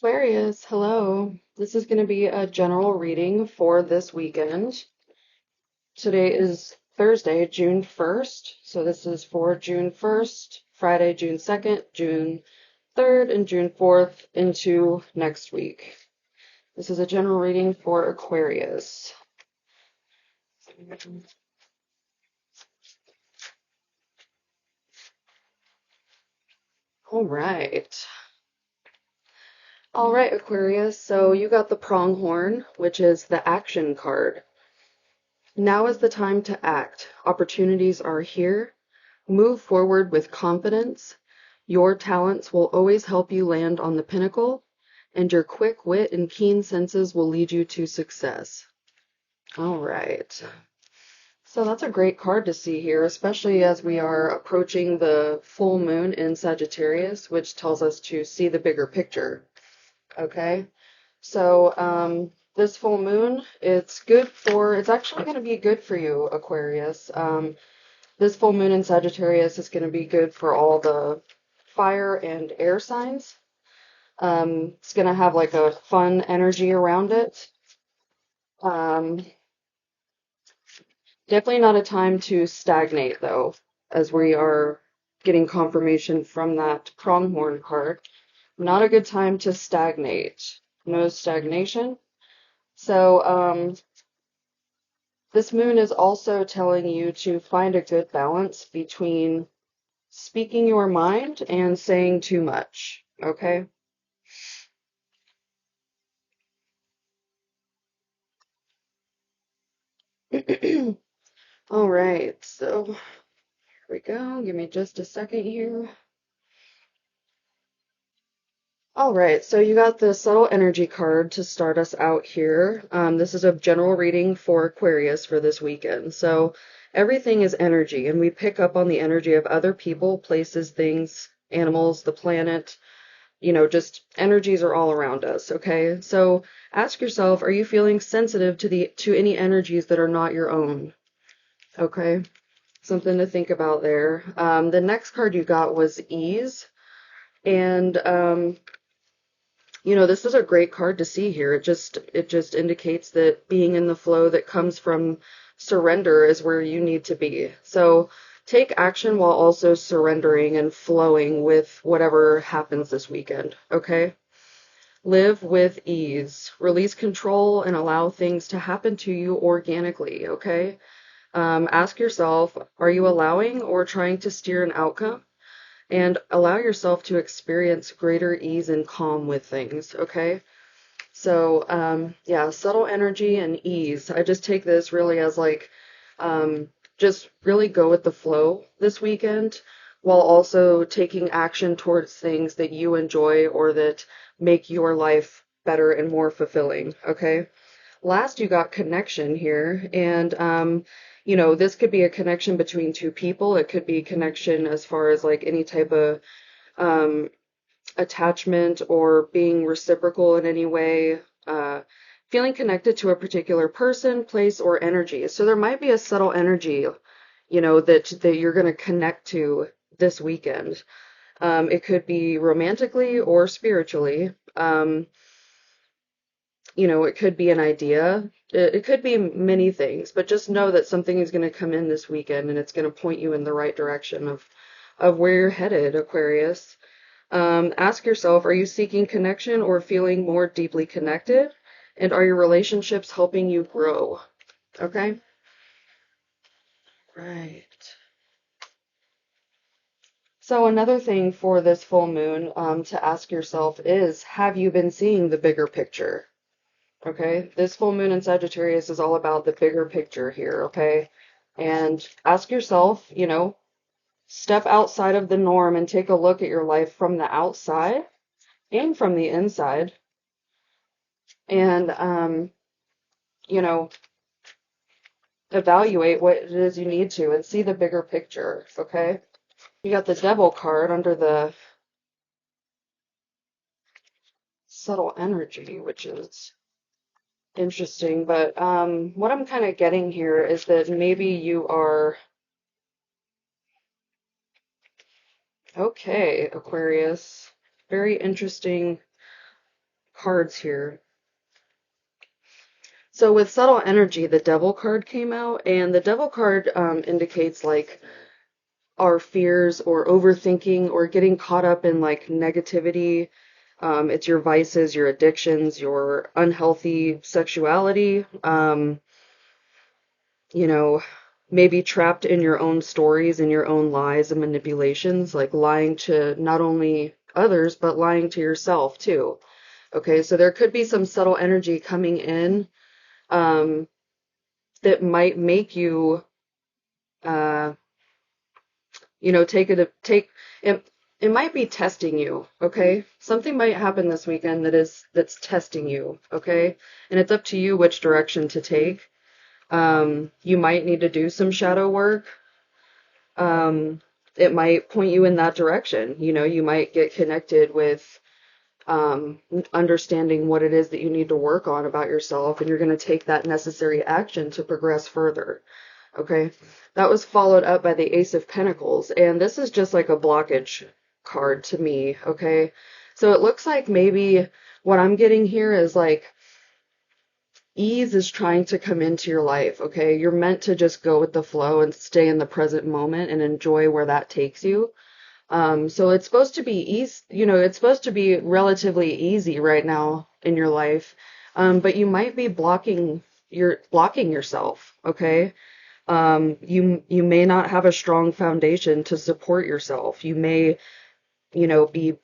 Aquarius, hello. This is going to be a general reading for this weekend. Today is Thursday, June 1st. So this is for June 1st, Friday, June 2nd, June 3rd, and June 4th into next week. This is a general reading for Aquarius. All right. All right, Aquarius. So you got the pronghorn, which is the action card. Now is the time to act. Opportunities are here. Move forward with confidence. Your talents will always help you land on the pinnacle, and your quick wit and keen senses will lead you to success. All right. So that's a great card to see here, especially as we are approaching the full moon in Sagittarius, which tells us to see the bigger picture. Okay? So, this full moon, it's actually going to be good for you, Aquarius. This full moon in Sagittarius is going to be good for all the fire and air signs. It's going to have like a fun energy around it. Definitely not a time to stagnate, though, as we are getting confirmation from that pronghorn card. Not a good time to stagnate. No stagnation. So, this moon is also telling you to find a good balance between speaking your mind and saying too much, okay? All right, so here we go. Give me just a second here. All right, so you got the subtle energy card to start us out here. This is a general reading for Aquarius for this weekend. So everything is energy, and we pick up on the energy of other people, places, things, animals, the planet. Just energies are all around us, okay? So ask yourself, are you feeling sensitive to any energies that are not your own? Okay? Something to think about there. The next card you got was ease. And this is a great card to see here. It just indicates that being in the flow that comes from surrender is where you need to be. So take action while also surrendering and flowing with whatever happens this weekend, okay? Live with ease. Release control and allow things to happen to you organically, okay? Ask yourself, are you allowing or trying to steer an outcome? And allow yourself to experience greater ease and calm with things, okay? So, yeah, subtle energy and ease. I just take this really as like, just really go with the flow this weekend while also taking action towards things that you enjoy or that make your life better and more fulfilling, okay? Last, you got connection here, and this could be a connection between two people. It could be connection as far as like any type of um, attachment or being reciprocal in any way. Feeling connected to a particular person, place, or energy. So there might be a subtle energy, that you're going to connect to this weekend. It could be romantically or spiritually. It could be an idea. It could be many things, but just know that something is going to come in this weekend and it's going to point you in the right direction of where you're headed, Aquarius. Ask yourself, are you seeking connection or feeling more deeply connected? And are your relationships helping you grow? Okay? Right. So another thing for this full moon to ask yourself is, have you been seeing the bigger picture? Okay, this full moon in Sagittarius is all about the bigger picture here, okay? And ask yourself, step outside of the norm and take a look at your life from the outside and from the inside. And, you know, evaluate what it is you need to and see the bigger picture, okay? You got the Devil card under the subtle energy, which is interesting. But what I'm kind of getting here is that maybe you are. Okay, Aquarius. Very interesting cards here. So with subtle energy, the Devil card came out, and the Devil card indicates like our fears or overthinking or getting caught up in like negativity. It's your vices, your addictions, your unhealthy sexuality, you know, maybe trapped in your own stories and your own lies and manipulations, like lying to not only others, but lying to yourself too. Okay, so there could be some subtle energy coming in um, that might make you, uh, take it. It might be testing you. Okay, something might happen this weekend that's testing you. Okay, and it's up to you which direction to take. You might need to do some shadow work. Um, it might point you in that direction. You might get connected with understanding what it is that you need to work on about yourself, and you're going to take that necessary action to progress further. Okay, that was followed up by the Ace of Pentacles, and this is just like a blockage card to me. Okay, so it looks like maybe what I'm getting here is like ease is trying to come into your life. Okay, you're meant to just go with the flow and stay in the present moment and enjoy where that takes you. So it's supposed to be easy, it's supposed to be relatively easy right now in your life. But you might be blocking yourself, okay? You may not have a strong foundation to support yourself. You may, be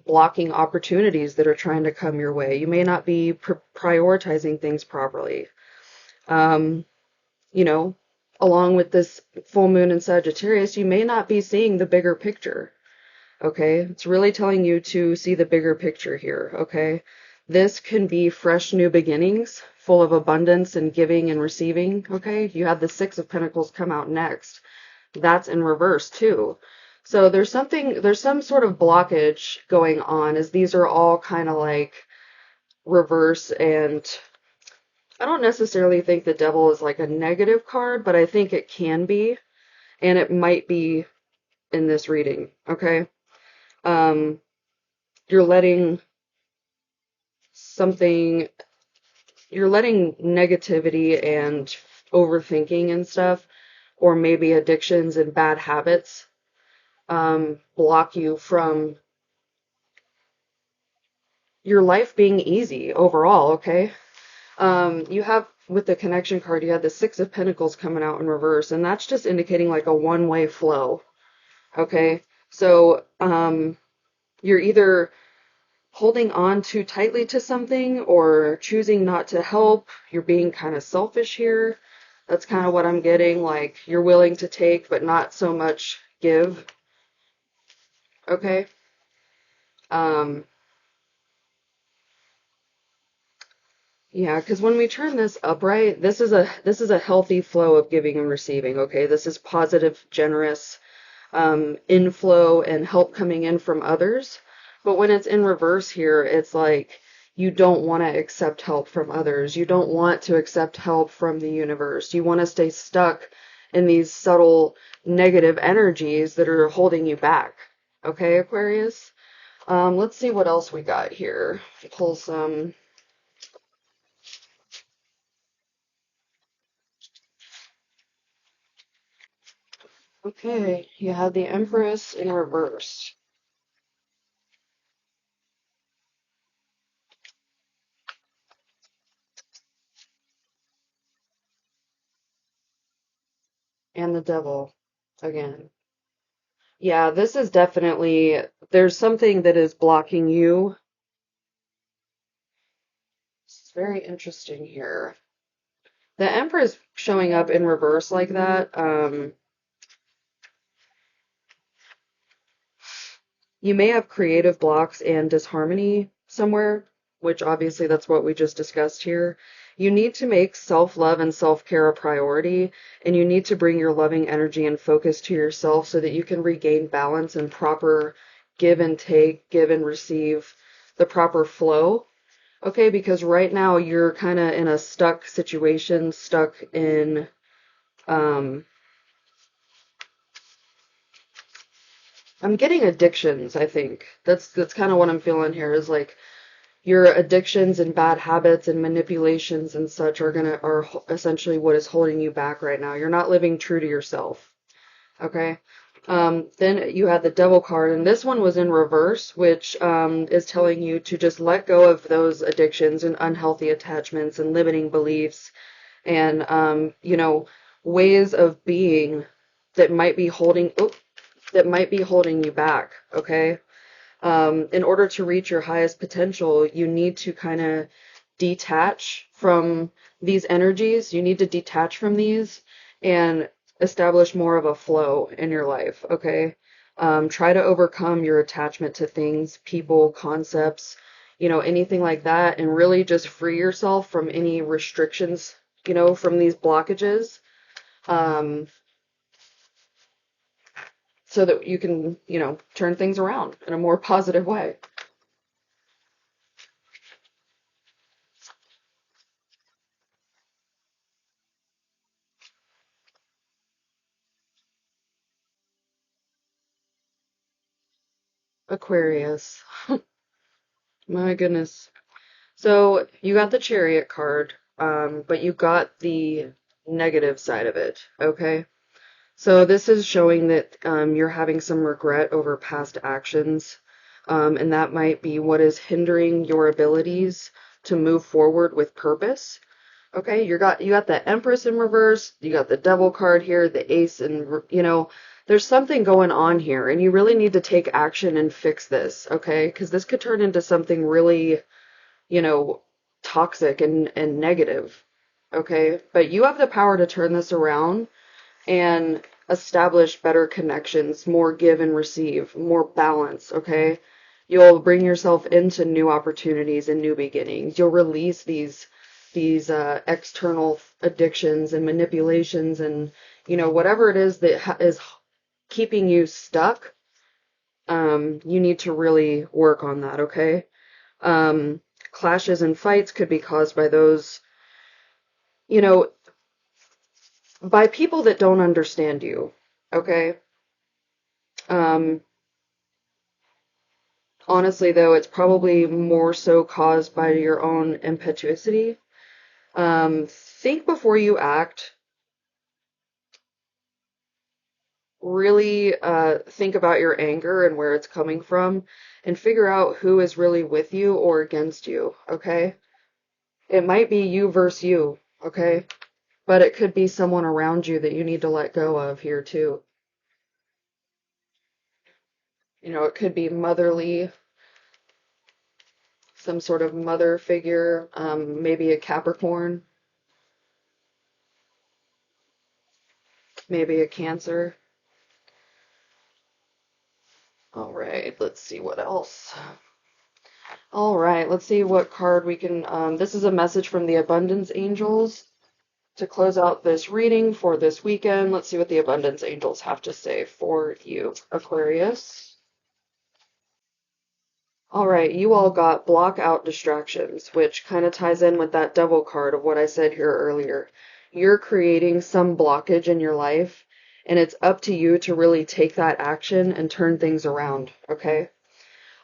blocking opportunities that are trying to come your way. You may not be prioritizing things properly. Um, you know, Along with this full moon in Sagittarius, you may not be seeing the bigger picture. Okay, it's really telling you to see the bigger picture here. Okay, this can be fresh new beginnings, full of abundance and giving and receiving. Okay, you have the Six of Pentacles come out next. That's in reverse too. So there's some sort of blockage going on, as these are all kind of like reverse. And I don't necessarily think the Devil is like a negative card, but I think it can be, and it might be in this reading. Okay, um, you're letting something, you're letting negativity and overthinking and stuff, or maybe addictions and bad habits, block you from your life being easy overall. Okay. You have, with the connection card, you have the Six of Pentacles coming out in reverse, and that's just indicating like a one-way flow. Okay. So, you're either holding on too tightly to something or choosing not to help. You're being kind of selfish here. That's kind of what I'm getting. Like, you're willing to take, but not so much give. Okay. Um, yeah, because when we turn this upright, this is a healthy flow of giving and receiving. Okay. This is positive, generous, inflow and help coming in from others. But when it's in reverse here, it's like you don't want to accept help from others. You don't want to accept help from the universe. You want to stay stuck in these subtle negative energies that are holding you back. Okay, Aquarius? Let's see what else we got here. Pull some. Okay, you have the Empress in reverse. And the Devil again. Yeah, this is definitely, there's something that is blocking you. It's very interesting here. The Empress showing up in reverse like that. You may have creative blocks and disharmony somewhere, which obviously that's what we just discussed here. You need to make self-love and self-care a priority, and you need to bring your loving energy and focus to yourself so that you can regain balance and proper give and take, give and receive, the proper flow. Okay, because right now you're kind of in a stuck situation, stuck in, um, I'm getting addictions, I think. That's kind of what I'm feeling here is like your addictions and bad habits and manipulations and such are essentially what is holding you back right now. You're not living true to yourself. Okay. Then you had the Devil card, and this one was in reverse, which is telling you to just let go of those addictions and unhealthy attachments and limiting beliefs and ways of being that might be holding you back. Okay. In order to reach your highest potential, you need to kind of detach from these energies. You need to detach from these and establish more of a flow in your life, okay? Try to overcome your attachment to things, people, concepts, anything like that, and really just free yourself from any restrictions, from these blockages, um, so that you can, turn things around in a more positive way. Aquarius. My goodness. So you got the Chariot card, but you got the negative side of it, okay? So this is showing that you're having some regret over past actions, and that might be what is hindering your abilities to move forward with purpose. Okay, you got the Empress in reverse, you got the Devil card here, the Ace, and there's something going on here, and you really need to take action and fix this, okay? Because this could turn into something really, you know, toxic and negative, okay? But you have the power to turn this around and establish better connections, more give and receive, more balance, okay? You'll bring yourself into new opportunities and new beginnings. You'll release these external addictions and manipulations and whatever it is that is keeping you stuck. You need to really work on that, okay? Um, Clashes and fights could be caused by those, you know, by people that don't understand you, okay? Um, Honestly, though, it's probably more so caused by your own impetuosity. Think before you act. Really think about your anger and where it's coming from, and figure out who is really with you or against you, okay? It might be you versus you, okay? But it could be someone around you that you need to let go of here, too. It could be motherly, some sort of mother figure, maybe a Capricorn, maybe a Cancer. All right, let's see what else. All right, let's see what card we can. This is a message from the Abundance Angels to close out this reading for this weekend. Let's see what the Abundance Angels have to say for you, Aquarius. All right, you all got block out distractions, which kind of ties in with that Devil card of what I said here earlier. You're creating some blockage in your life, and it's up to you to really take that action and turn things around, okay?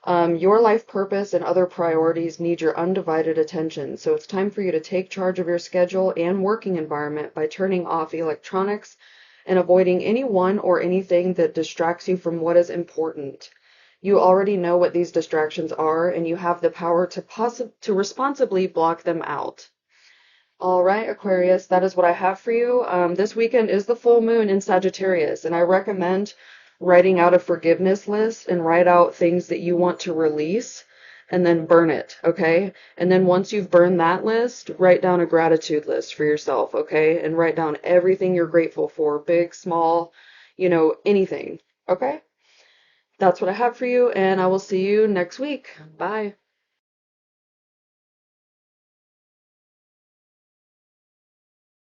Your life purpose and other priorities need your undivided attention, so it's time for you to take charge of your schedule and working environment by turning off electronics and avoiding anyone or anything that distracts you from what is important. You already know what these distractions are, and you have the power to responsibly block them out. All right, Aquarius, that is what I have for you. This weekend is the full moon in Sagittarius, and I recommend writing out a forgiveness list and write out things that you want to release and then burn it, okay? And then once you've burned that list, write down a gratitude list for yourself, okay? And write down everything you're grateful for, big, small, anything, okay? That's what I have for you, and I will see you next week. Bye.